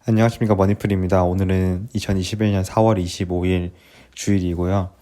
안녕하십니까, 머니풀입니다. 오늘은 2021년 4월 25일 주일이고요.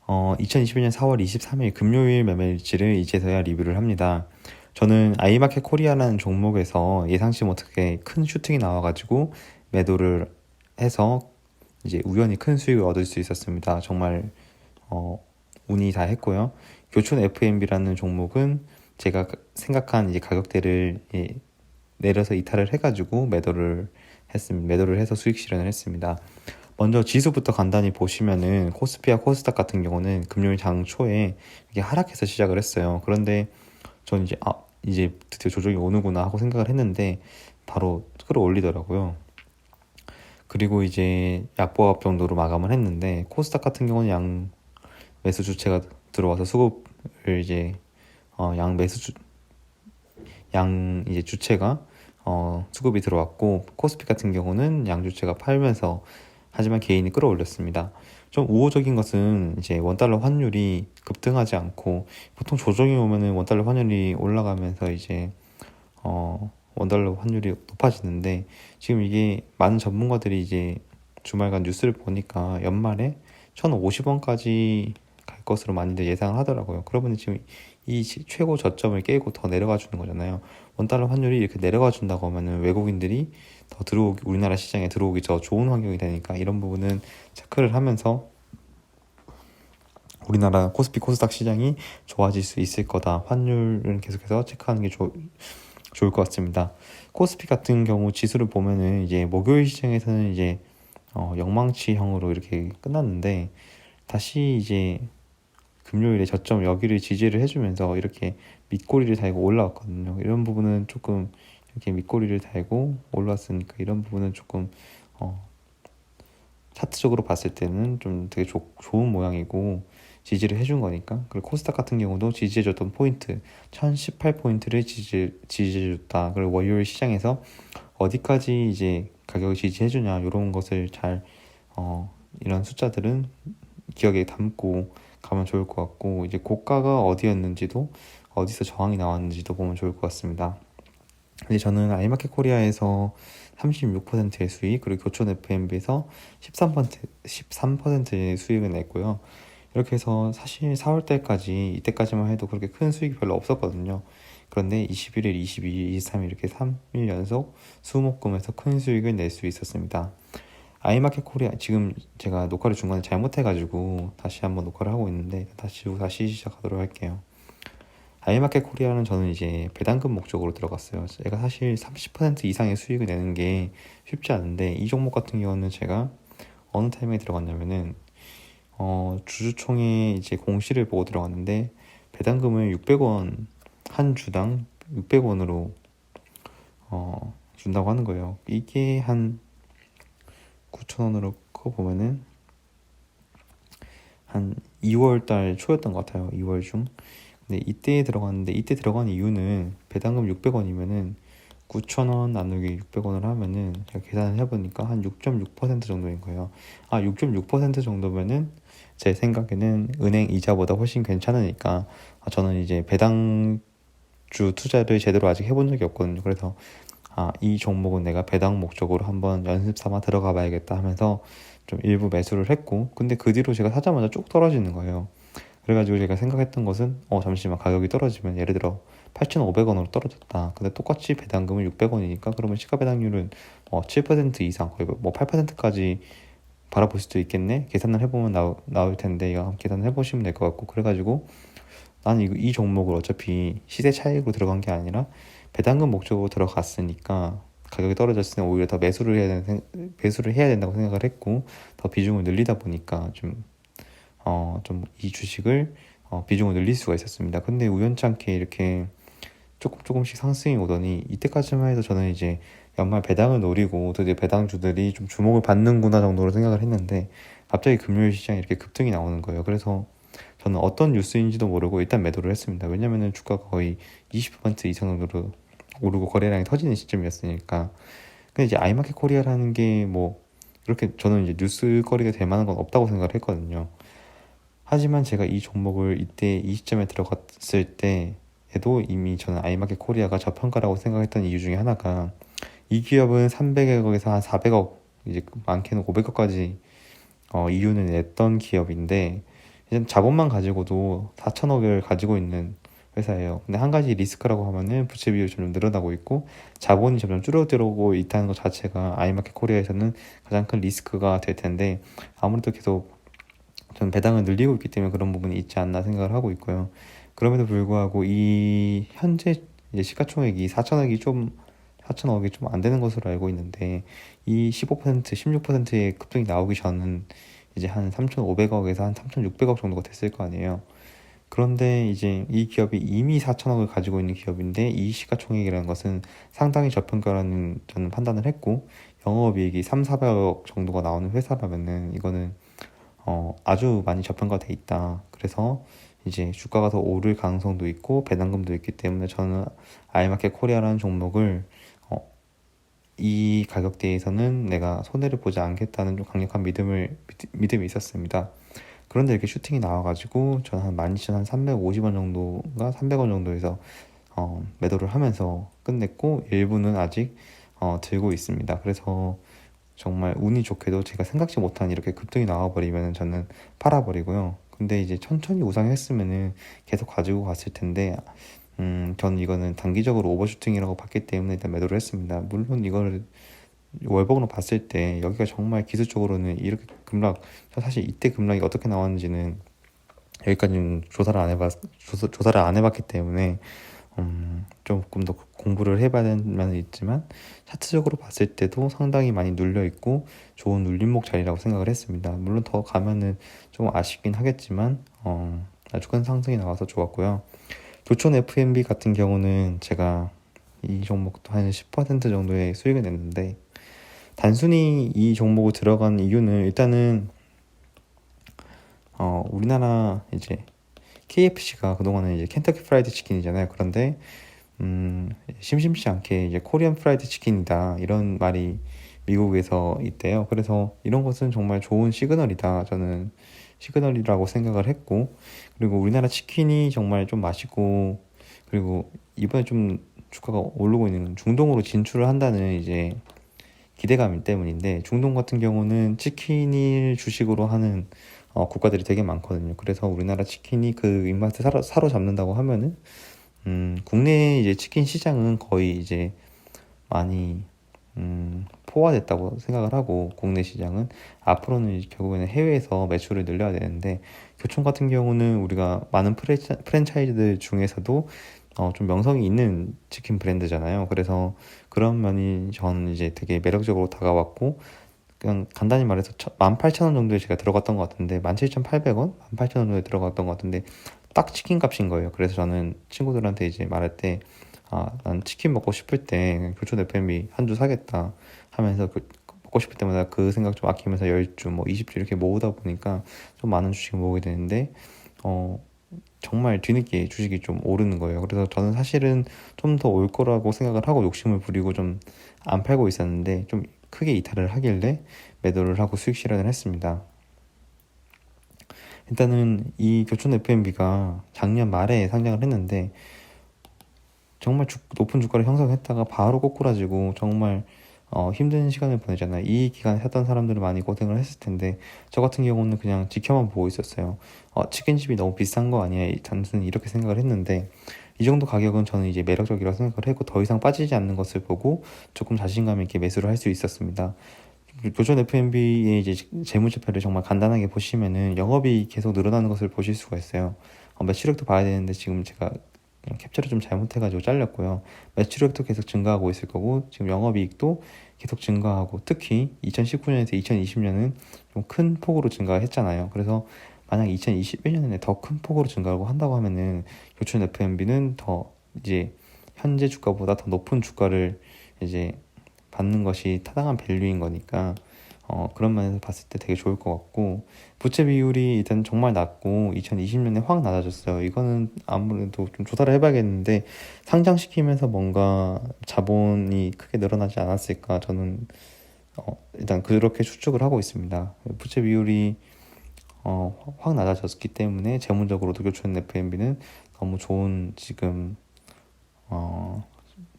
2021년 4월 23일 금요일 매매일지를 이제서야 리뷰를 합니다. 저는 아이마켓 코리아라는 종목에서 예상치 못하게 큰 슈팅이 나와가지고 매도를 해서 이제 우연히 큰 수익을 얻을 수 있었습니다. 정말 운이 다 했고요. 교촌 FMB라는 종목은 제가 생각한 이제 가격대를 내려서 이탈을 해가지고 매도를 해서 수익 실현을 했습니다. 먼저 지수부터 간단히 보시면은 코스피와 코스닥 같은 경우는 금요일 장 초에 이렇게 하락해서 시작을 했어요. 그런데 전 이제 드디어 조정이 오는구나 하고 생각을 했는데 바로 끌어올리더라고요. 그리고 이제 약보합 정도로 마감을 했는데 코스닥 같은 경우는 양 매수 주체가 들어와서 수급을 이제 양 매수 양 이제 주체가 수급이 들어왔고, 코스피 같은 경우는 양 주체가 팔면서 하지만 개인이 끌어올렸습니다. 좀 우호적인 것은 이제 원달러 환율이 급등하지 않고, 보통 조정이 오면은 원달러 환율이 올라가면서 이제 원달러 환율이 높아지는데, 지금 이게 많은 전문가들이 이제 주말간 뉴스를 보니까 연말에 1,050원까지 갈 것으로 많이들 예상을 하더라고요. 그러면 지금 이 최고 저점을 깨고 더 내려가 주는 거잖아요. 원달러 환율이 이렇게 내려가 준다고 하면은 외국인들이 더 우리나라 시장에 들어오기 더 좋은 환경이 되니까 이런 부분은 체크를 하면서 우리나라 코스피 코스닥 시장이 좋아질 수 있을 거다. 환율은 계속해서 체크하는 게 좋을 것 같습니다. 코스피 같은 경우 지수를 보면은 이제 목요일 시장에서는 이제 영망치형으로 이렇게 끝났는데, 다시 이제 금요일에 저점 여기를 지지를 해주면서 이렇게 밑꼬리를 달고 올라왔거든요. 이런 부분은 조금 이렇게 밑꼬리를 달고 올라왔으니까 이런 부분은 조금 차트적으로 봤을 때는 좀 되게 좋은 모양이고 지지를 해준 거니까. 그리고 코스닥 같은 경우도 지지해줬던 포인트 1018포인트를 지지해줬다. 그리고 월요일 시장에서 어디까지 이제 가격을 지지해주냐 이런 것을 잘 이런 숫자들은 기억에 담고 가면 좋을 것 같고, 이제 고가가 어디였는지도 어디서 저항이 나왔는지도 보면 좋을 것 같습니다. 근데 저는 아이마켓 코리아에서 36%의 수익, 그리고 교촌 FMB에서 13%의 수익을 냈고요. 이렇게 해서 사실 4월 달까지 이때까지만 해도 그렇게 큰 수익이 별로 없었거든요. 그런데 21일, 22일, 23일 이렇게 3일 연속 수목금에서 큰 수익을 낼 수 있었습니다. 아이마켓 코리아 지금 제가 녹화를 중간에 잘못해가지고 다시 한번 녹화를 하고 있는데 다시 시작하도록 할게요. 아이마켓 코리아는 저는 이제 배당금 목적으로 들어갔어요. 제가 사실 30% 이상의 수익을 내는 게 쉽지 않은데, 이 종목 같은 경우는 제가 어느 타이밍에 들어갔냐면은 주주총회 이제 공시를 보고 들어갔는데, 배당금을 600원 한 주당 600원으로 준다고 하는 거예요. 이게 한 9,000원으로 커보면은 한 2월달 초였던 것 같아요. 2월 중. 근데 이때 들어갔는데, 이때 들어간 이유는 배당금 600원이면은 9,000원 나누기 600원을 하면은 제가 계산을 해보니까 한 6.6% 정도인 거예요. 6.6% 정도면은 제 생각에는 은행 이자보다 훨씬 괜찮으니까, 저는 이제 배당주 투자를 제대로 아직 해본 적이 없거든요. 그래서 이 종목은 내가 배당 목적으로 한번 연습 삼아 들어가 봐야겠다 하면서 좀 일부 매수를 했고, 근데 그 뒤로 제가 사자마자 쭉 떨어지는 거예요. 그래가지고 제가 생각했던 것은 잠시만, 가격이 떨어지면 예를 들어 8,500원으로 떨어졌다. 근데 똑같이 배당금은 600원이니까 그러면 시가 배당률은 7% 이상, 거의 뭐 8%까지 바라볼 수도 있겠네. 계산을 해보면 나올 텐데 이거 한번 계산을 해보시면 될 것 같고, 그래가지고 나는 이 종목을 어차피 시세 차익으로 들어간 게 아니라 배당금 목적으로 들어갔으니까 가격이 떨어졌을 때 오히려 더 매수를 해야 된다고 생각을 했고, 더 비중을 늘리다 보니까 좀 이 주식을 비중을 늘릴 수가 있었습니다. 근데 우연찮게 이렇게 조금씩 상승이 오더니, 이때까지만 해도 저는 이제 연말 배당을 노리고 드디어 배당주들이 좀 주목을 받는구나 정도로 생각을 했는데, 갑자기 금요일 시장에 이렇게 급등이 나오는 거예요. 그래서 저는 어떤 뉴스인지도 모르고 일단 매도를 했습니다. 왜냐면은 주가가 거의 20% 이상 정도로 오르고 거래량이 터지는 시점이었으니까. 근데 이제 아이마켓 코리아라는 게 뭐 그렇게 저는 이제 뉴스거리가 될 만한 건 없다고 생각을 했거든요. 하지만 제가 이 종목을 이때 이 시점에 들어갔을 때에도 이미 저는 아이마켓 코리아가 저평가라고 생각했던 이유 중에 하나가, 이 기업은 300억에서 한 400억, 이제 많게는 500억까지 이윤을 냈던 기업인데, 이제 자본만 가지고도 4천억을 가지고 있는 회사예요. 근데 한 가지 리스크라고 하면은 부채 비율이 점점 늘어나고 있고 자본이 점점 줄어들고 있다는 것 자체가 아이마켓 코리아에서는 가장 큰 리스크가 될 텐데, 아무래도 계속 전 배당을 늘리고 있기 때문에 그런 부분이 있지 않나 생각을 하고 있고요. 그럼에도 불구하고 이 현재 이제 시가총액이 4천억이 좀 안 되는 것으로 알고 있는데, 이 15%, 16%의 급등이 나오기 전은 이제 한 3,500억에서 한 3,600억 정도가 됐을 거 아니에요. 그런데 이제 이 기업이 이미 4천억을 가지고 있는 기업인데 이 시가총액이라는 것은 상당히 저평가라는 저는 판단을 했고, 영업이익이 3, 400억 정도가 나오는 회사라면은 이거는 아주 많이 저평가돼 있다. 그래서 이제 주가가 더 오를 가능성도 있고 배당금도 있기 때문에 저는 아이마켓 코리아라는 종목을 이 가격대에서는 내가 손해를 보지 않겠다는 좀 강력한 믿음이 있었습니다. 그런데 이렇게 슈팅이 나와가지고 저는 한 12,350원 정도가 300원 정도에서 매도를 하면서 끝냈고, 일부는 아직 들고 있습니다. 그래서 정말 운이 좋게도 제가 생각지 못한 이렇게 급등이 나와버리면 저는 팔아버리고요. 근데 이제 천천히 우상했으면은 계속 가지고 갔을 텐데, 저는 이거는 단기적으로 오버슈팅이라고 봤기 때문에 일단 매도를 했습니다. 물론 이걸 월봉으로 봤을 때 여기가 정말 기술적으로는 이렇게 급락, 사실 이때 급락이 어떻게 나왔는지는 여기까지는 조사를 안 해봤기 때문에 조금 더 공부를 해봐야 되는 면은 있지만, 차트적으로 봤을 때도 상당히 많이 눌려 있고 좋은 눌림목 자리라고 생각을 했습니다. 물론 더 가면은 좀 아쉽긴 하겠지만 아주 큰 상승이 나와서 좋았고요. 교촌 F&B 같은 경우는 제가 이 종목도 한 10% 정도의 수익을 냈는데, 단순히 이 종목을 들어간 이유는 일단은 우리나라 이제 KFC가 그동안은 이제 켄터키 프라이드 치킨이잖아요. 그런데 심심치 않게 이제 코리안 프라이드 치킨이다 이런 말이 미국에서 있대요. 그래서 이런 것은 정말 좋은 시그널이다, 저는 시그널이라고 생각을 했고, 그리고 우리나라 치킨이 정말 좀 맛있고, 그리고 이번에 좀 주가가 오르고 있는 중동으로 진출을 한다는 이제 기대감 때문인데, 중동 같은 경우는 치킨을 주식으로 하는 국가들이 되게 많거든요. 그래서 우리나라 치킨이 그 입맛을 사로잡는다고 하면은 국내 이제 치킨 시장은 거의 이제 많이 포화됐다고 생각을 하고, 국내 시장은 앞으로는 이제 결국에는 해외에서 매출을 늘려야 되는데, 교촌 같은 경우는 우리가 많은 프랜차이즈들 중에서도 좀 명성이 있는 치킨 브랜드잖아요. 그래서 그런 면이 저는 이제 되게 매력적으로 다가왔고, 그냥 간단히 말해서 18,000원 정도에 제가 들어갔던 것 같은데, 17,800원? 18,000원 정도에 들어갔던 것 같은데 딱 치킨 값인 거예요. 그래서 저는 친구들한테 이제 말할 때, 난 치킨 먹고 싶을 때 교촌 FMB 한 주 사겠다 하면서, 먹고 싶을 때마다 그 생각 좀 아끼면서 10주, 뭐 20주 이렇게 모으다 보니까 좀 많은 주식을 모으게 되는데, 어, 정말 뒤늦게 주식이 좀 오르는 거예요. 그래서 저는 사실은 좀 더 올 거라고 생각을 하고 욕심을 부리고 좀 안 팔고 있었는데, 좀 크게 이탈을 하길래 매도를 하고 수익 실현을 했습니다. 일단은 이 교촌 F&B가 작년 말에 상장을 했는데 정말 높은 주가를 형성했다가 바로 꼬꾸라지고 정말 힘든 시간을 보내잖아요. 이 기간에 샀던 사람들은 많이 고생을 했을 텐데, 저 같은 경우는 그냥 지켜만 보고 있었어요. 치킨집이 너무 비싼 거 아니야, 단순히 이렇게 생각을 했는데, 이 정도 가격은 저는 이제 매력적이라고 생각을 했고, 더 이상 빠지지 않는 것을 보고 조금 자신감 있게 매수를 할 수 있었습니다. 교촌 F&B의 이제 재무제표를 정말 간단하게 보시면은 영업이 계속 늘어나는 것을 보실 수가 있어요. 매출액도 봐야 되는데 지금 제가 캡처를 좀 잘못해가지고 잘렸고요. 매출액도 계속 증가하고 있을 거고, 지금 영업이익도 계속 증가하고, 특히 2019년에서 2020년은 좀 큰 폭으로 증가했잖아요. 그래서 만약 2021년에 더 큰 폭으로 증가하고 한다고 하면은 교촌 F&B는 더 이제 현재 주가보다 더 높은 주가를 이제 받는 것이 타당한 밸류인 거니까 그런 면에서 봤을 때 되게 좋을 것 같고, 부채 비율이 일단 정말 낮고 2020년에 확 낮아졌어요. 이거는 아무래도 좀 조사를 해봐야겠는데, 상장시키면서 뭔가 자본이 크게 늘어나지 않았을까, 저는 일단 그렇게 추측을 하고 있습니다. 부채 비율이 확 낮아졌기 때문에 재무적으로도 교촌 F&B는 너무 좋은 지금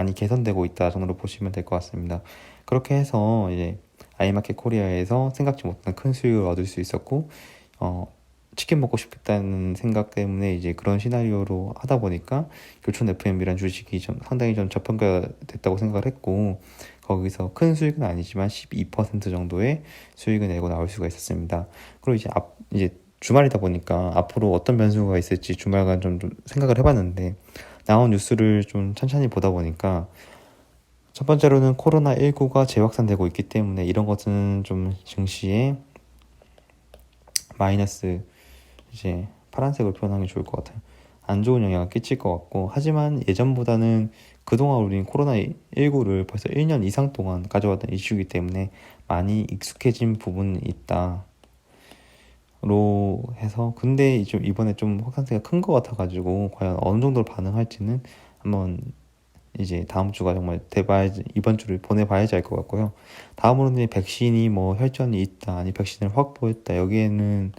많이 개선되고 있다 정도로 보시면 될 것 같습니다. 그렇게 해서 이제 아이마켓 코리아에서 생각지 못한 큰 수익을 얻을 수 있었고, 치킨 먹고 싶겠다는 생각 때문에 이제 그런 시나리오로 하다 보니까 교촌 FM이란 주식이 상당히 좀 저평가됐다고 생각을 했고, 거기서 큰 수익은 아니지만 12% 정도의 수익을 내고 나올 수가 있었습니다. 그리고 이제 주말이다 보니까 앞으로 어떤 변수가 있을지 주말간 좀 생각을 해봤는데, 나온 뉴스를 좀 천천히 보다 보니까 첫 번째로는 코로나19가 재확산되고 있기 때문에 이런 것은 좀 증시에 마이너스, 이제 파란색으로 표현하는 게 좋을 것 같아요. 안 좋은 영향을 끼칠 것 같고, 하지만 예전보다는 그동안 우린 코로나19를 벌써 1년 이상 동안 가져왔던 이슈이기 때문에 많이 익숙해진 부분이 있다 로 해서, 근데 좀 이번에 좀 확산세가 큰 것 같아가지고 과연 어느 정도로 반응할지는 한번 이제 다음 주가 정말 이번 주를 보내봐야지 알 것 같고요. 다음으로는 백신이 뭐 혈전이 있다, 아니 백신을 확보했다, 여기에는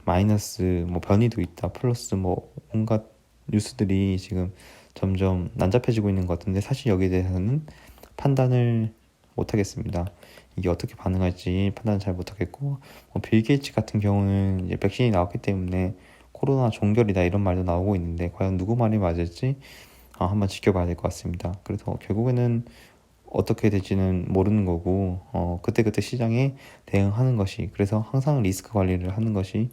마이너스 뭐 변이도 있다, 플러스 뭐 온갖 뉴스들이 지금 점점 난잡해지고 있는 것 같은데, 사실 여기에 대해서는 판단을 못하겠습니다. 이게 어떻게 반응할지 판단을 잘 못하겠고, 빌 게이츠 같은 경우는 이제 백신이 나왔기 때문에 코로나 종결이다 이런 말도 나오고 있는데, 과연 누구 말이 맞을지 한번 지켜봐야 될 것 같습니다. 그래서 결국에는 어떻게 될지는 모르는 거고, 그때그때 시장에 대응하는 것이, 그래서 항상 리스크 관리를 하는 것이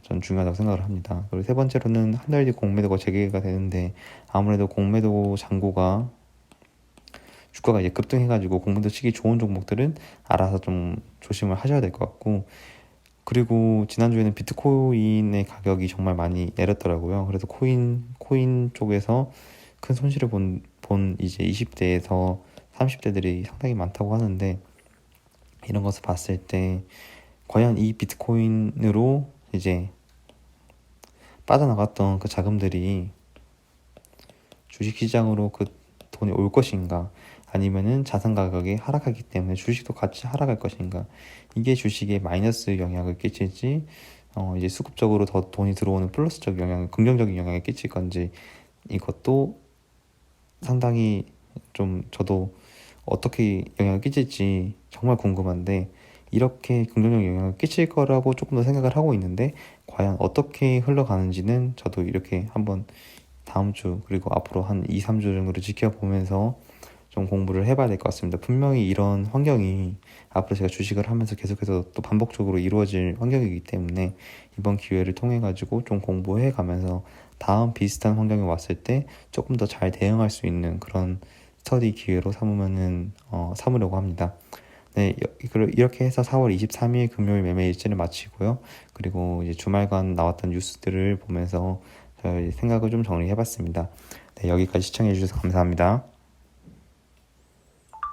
전 중요하다고 생각을 합니다. 그리고 세 번째로는 한 달 뒤 공매도가 재개가 되는데, 아무래도 공매도 잔고가 주가가 이제 급등해가지고 공매도 치기 좋은 종목들은 알아서 좀 조심을 하셔야 될 것 같고, 그리고 지난주에는 비트코인의 가격이 정말 많이 내렸더라고요. 그래서 코인 쪽에서 큰 손실을 본 이제 20대에서 30대들이 상당히 많다고 하는데, 이런 것을 봤을 때 과연 이 비트코인으로 이제 빠져나갔던 그 자금들이 주식시장으로 그 돈이 올 것인가, 아니면은 자산 가격이 하락하기 때문에 주식도 같이 하락할 것인가, 이게 주식에 마이너스 영향을 끼칠지, 이제 수급적으로 더 돈이 들어오는 플러스적 영향, 긍정적인 영향을 끼칠 건지, 이것도 상당히 좀 저도 어떻게 영향을 끼칠지 정말 궁금한데, 이렇게 긍정적 영향을 끼칠 거라고 조금 더 생각을 하고 있는데, 과연 어떻게 흘러가는지는 저도 이렇게 한번 다음 주 그리고 앞으로 한 2, 3주 정도를 지켜보면서 좀 공부를 해봐야 될 것 같습니다. 분명히 이런 환경이 앞으로 제가 주식을 하면서 계속해서 또 반복적으로 이루어질 환경이기 때문에, 이번 기회를 통해 가지고 좀 공부해 가면서 다음 비슷한 환경이 왔을 때 조금 더 잘 대응할 수 있는 그런 스터디 기회로 삼으려고 합니다. 네, 이렇게 해서 4월 23일 금요일 매매 일지를 마치고요. 그리고 이제 주말간 나왔던 뉴스들을 보면서 저희 생각을 좀 정리해봤습니다. 네, 여기까지 시청해주셔서 감사합니다.